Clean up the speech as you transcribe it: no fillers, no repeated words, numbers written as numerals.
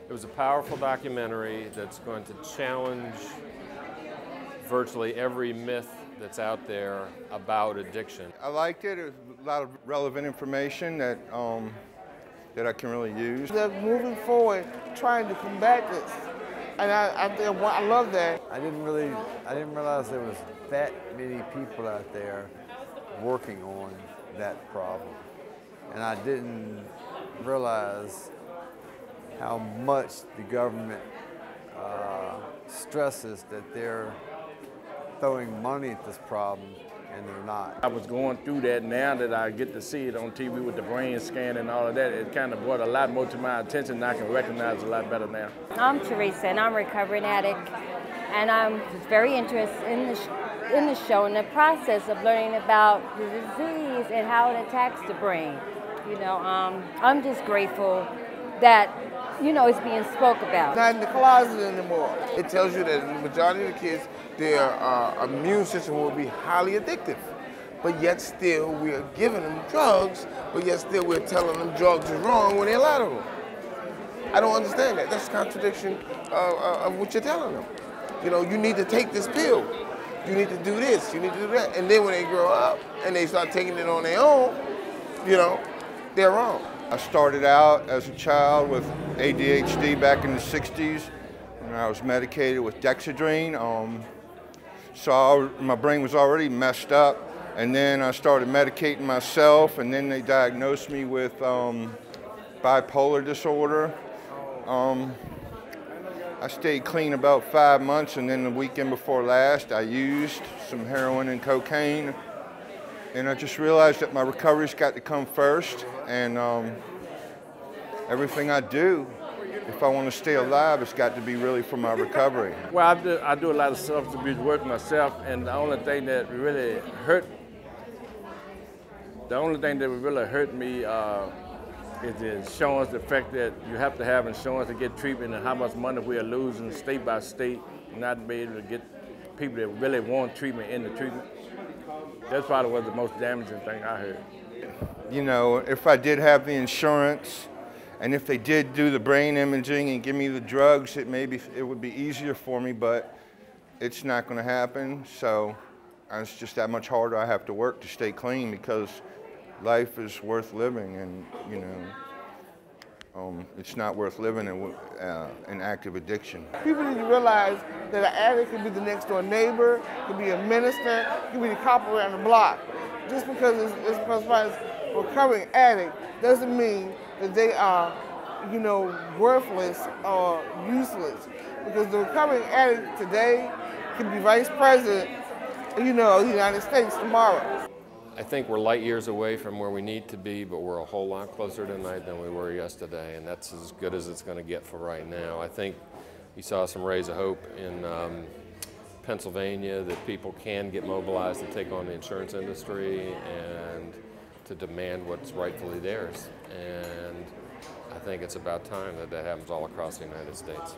It was a powerful documentary that's going to challenge virtually every myth that's out there about addiction. I liked it. It was a lot of relevant information that I can really use. They're moving forward, trying to combat this, and I love that. I didn't realize there was that many people out there working on that problem, and I didn't realize how much the government stresses that they're throwing money at this problem, and they're not. I was going through that. Now that I get to see it on TV with the brain scan and all of that, it kind of brought a lot more to my attention, and I can recognize a lot better now. I'm Teresa, and I'm a recovering addict, and I'm very interested in the show and the process of learning about the disease and how it attacks the brain. You know, I'm just grateful that, you know, it's being spoke about. Not in the closet anymore. It tells you that the majority of the kids, their immune system will be highly addictive. But yet still, we are giving them drugs, but yet still we're telling them drugs is wrong when they lie to them. I don't understand that. That's a contradiction of what you're telling them. You know, you need to take this pill. You need to do this, you need to do that. And then when they grow up and they start taking it on their own, you know, they're wrong. I started out as a child with ADHD back in the 60s, and I was medicated with Dexedrine. So my brain was already messed up, and then I started medicating myself, and then they diagnosed me with bipolar disorder. I stayed clean about 5 months, and then the weekend before last, I used some heroin and cocaine. And I just realized that my recovery's got to come first, and everything I do, if I want to stay alive, it's got to be really for my recovery. Well, I do a lot of substance abuse work myself, and the only thing that really hurt me is the insurance, the fact that you have to have insurance to get treatment, and how much money we are losing state by state, not be able to get people that really want treatment in the treatment. That's probably was the most damaging thing I heard. You know, if I did have the insurance, and if they did do the brain imaging and give me the drugs, it would be easier for me, but it's not going to happen. So it's just that much harder I have to work to stay clean, because life is worth living, and you know, it's not worth living in an active addiction. People need to realize that an addict could be the next door neighbor, could be a minister, could be the cop around the block. Just because it's a recovering addict doesn't mean that they are, you know, worthless or useless. Because the recovering addict today could be vice president, you know, of the United States tomorrow. I think we're light years away from where we need to be, but we're a whole lot closer tonight than we were yesterday, and that's as good as it's going to get for right now. I think we saw some rays of hope in Pennsylvania that people can get mobilized to take on the insurance industry and to demand what's rightfully theirs. And I think it's about time that that happens all across the United States.